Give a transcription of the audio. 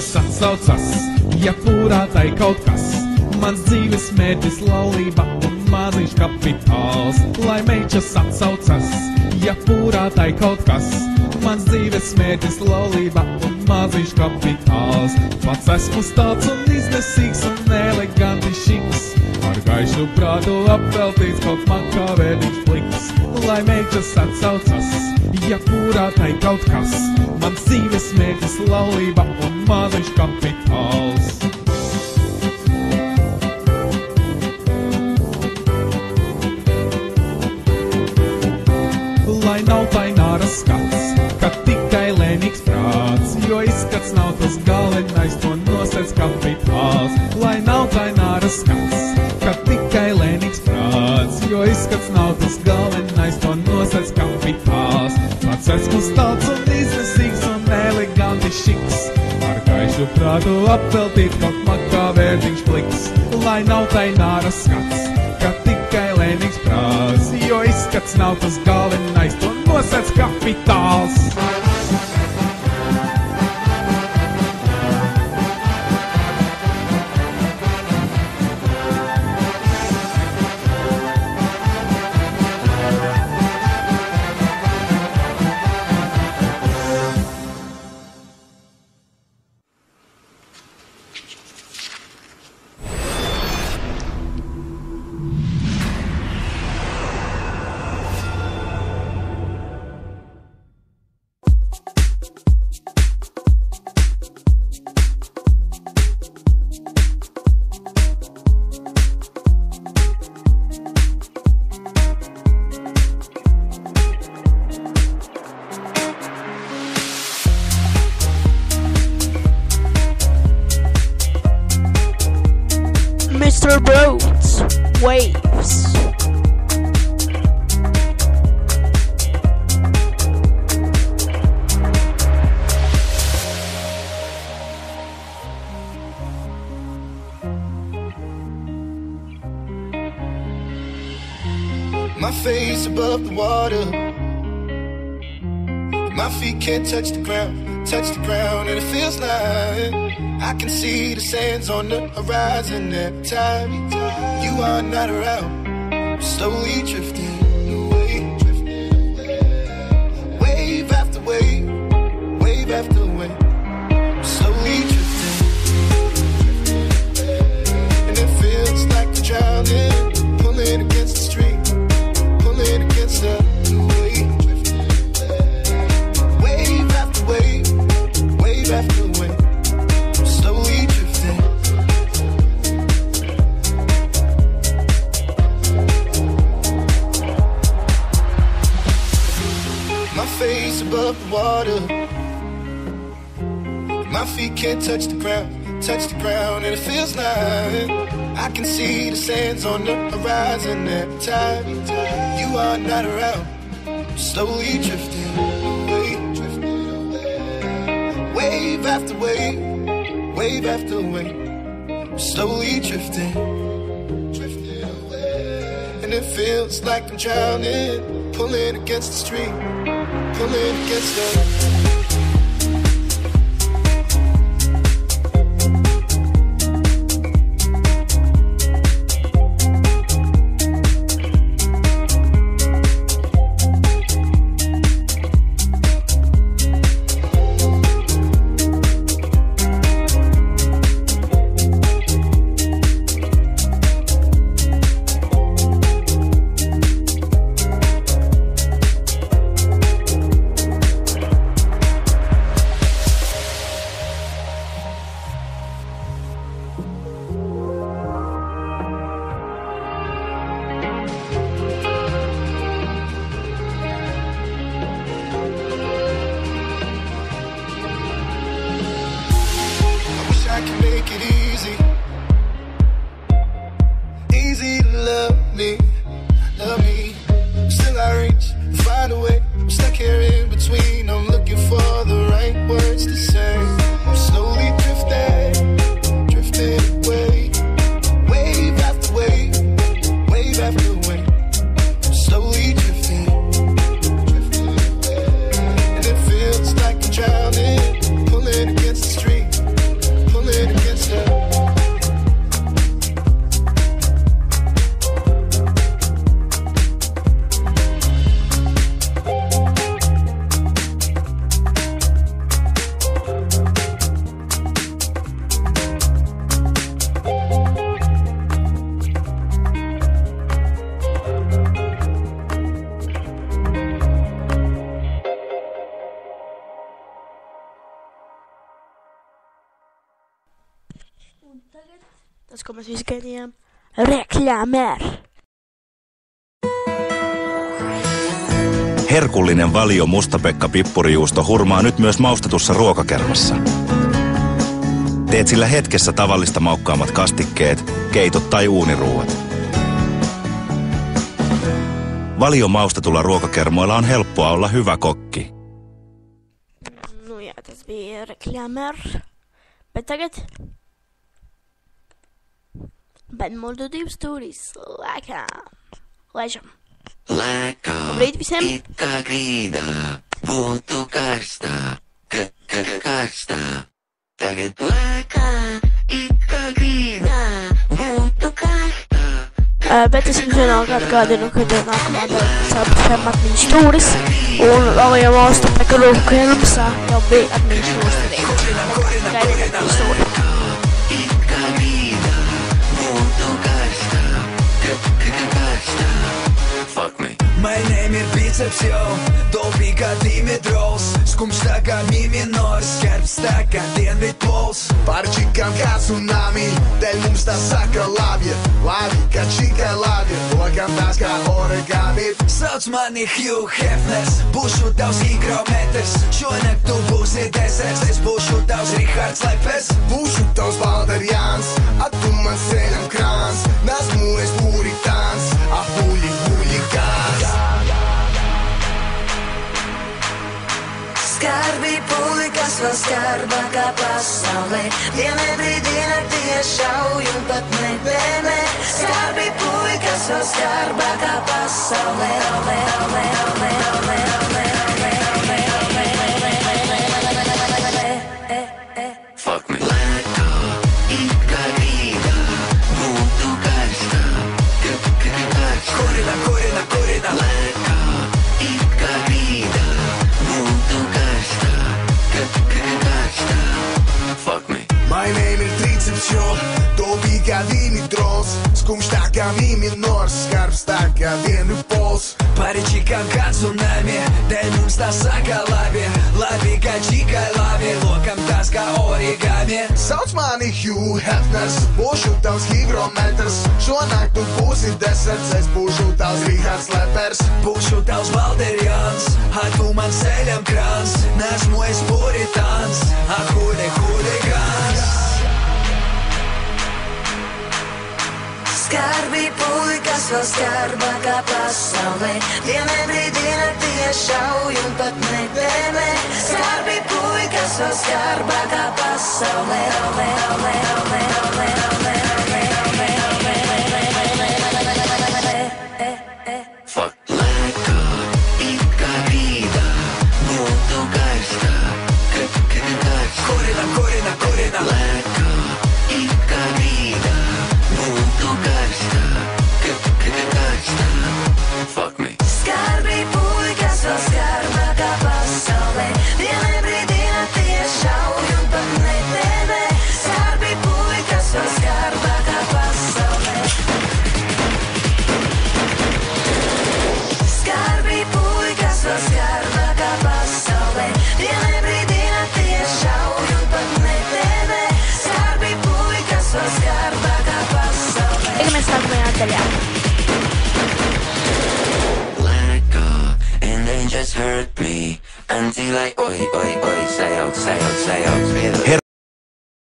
meitas atsaucas, ja pūrātai kaut kas. Mans dzīves mērķis laulība un maziņš kapitāls. Lai meitas atsaucas, ja pūrātai kaut kas. Mans dzīves mērķis laulība un maziņš kapitāls. Pats esmu stāds un iznesīgs un eleganti šiks. Ar gaišu prātu apveltīts kaut man kā vēdiņš pliks. Lai meitas atsaucas, ja pūrātai kaut kas. Mans dzīves mērķis laulība un maziņš kapitāls. Lai nav taināra skats, ka tikai lēnīgs prāts, jo izskats nav tas galvenais, to nosēc kapitāls. Lai nav taināra skats, ka tikai lēnīgs prāts, jo izskats nav tas galvenais, to nosēc kapitāls. Pats esmu stalts un iznesīgs un eleganti šiks, ar gaišu prātu apveltīt kaut man kā vērtīgs pliks. Lai nav taināra skats, ka tikai lēnīgs prāts, jo izskats nav tas galvenais, to nosēc kapitāls. Mr. Boats, Waves. My face above the water, my feet can't touch the ground, and it feels like I can see the sands on the horizon every time you are not around. Slowly drifting away, wave after wave, wave after wave. Slowly drifting, and it feels like I'm drowning, pulling against the stream, pulling against the wave. Wave after wave, wave after wave. Slowly drifting. My face above the water, my feet can't touch the ground, and it feels like I can see the sands on the horizon every time you are not around. Slowly drifting away, wave after wave, wave after wave. Slowly drifting, and it feels like I'm drowning, pulling against the stream, pulling against the. Tas kommer vi ska igen. Reklamer. Herkullinen Valio Mustapekka pippurijuusto hurmaa nyt myös maustetussa ruokakermassa. Teet sillä hetkessä tavallista maukkaammat kastikkeet, keitot tai uuniruuat. Valio maustetulla ruokakermoilla on helppoa olla hyvä kokki. Nu ätas vi reklamer. Bettaget. Ben multitud stories. Ležam. Ikka kriida, puuttu karstaa, karstaa. Taget ikka kriida, puuttu karstaa. Bettasin sen alkaa kaadin ukkoiden akmaata. Saapus femmat min stories. Un Valio Mustapekka ruokakermassa. Ja viikat min stories. Käydetään min stories. Ikka kriida, puuttu karstaa, karstaa. Fuck me. My name is biceps, yo. Dolpika Dimitros. Skumstaka Miminor. Skarpstaka Dienvid Pols. Parčikam kā tsunami, dēļ mums tā saka labie. Labi, kā čika labi, lokam tās kā origami. Sauc mani Hugh Hefners. Būšu tavs higrometrs. Šonakt tu būsi deserts. Es būšu tavs Rihards Lepers. Būšu tavs Valderjāns, a tu man ceļam krāns. Nesmu es puritāns, a huligāns. Skarbi puikas vēl skarbākā pasaulē. Vienai brīdī naktie šauj un pat nebēmē. Skarbi puikas vēl skarbākā pasaulē. Fuck me. Lēkā, ikka rīdā, būtu karstā, karstā. Kurina. Lēkā, ikka rīdā, būtu karstā, karstā. Fuck me. My name is triceps, jo, Dolpika Dimitros. Skumstaka Miminors, skarpstaka Dienvid Pols. Паричикам kā tsunami. Dēļ mums tā saka labi. Labi, kā čikai labi. Lokam tās kā origami. Sauc mani Hugh Hefners, būšu tavs higrometrs. Šonakt tu būsi deserts, es būšu tavs Rihards Lepers. Būšu tavs Valderjāns. A tu man ceļam krāns. Nesmu es puritāns. A huligāns. Skarbi puikas vēl skarbākā pasaulē. Vienai brīdī naktie šauj un pat nebēmē. Skarbi puikas vēl skarbākā pasaulē. Fuck. Lēkā, ikka rīdā, būtu karstā, karstā. Kurina. Lēkā, ikka rīdā, būtu karstā, karstā. Fuck me. Skarbi puikas vēl skarbākā pasaulē. Vienai brīdī naktie šauj un pat nebēmē. Skarbi puikas vēl skarbākā pasaulē. Skarbi puikas vēl skarbākā pasaulē. Vienai brīdī naktie šauj un pat nebēmē. Skarbi puikas vēl skarbākā pasaulē. Eikä me saa ajatella. Let go, and then just hurt me until I say out,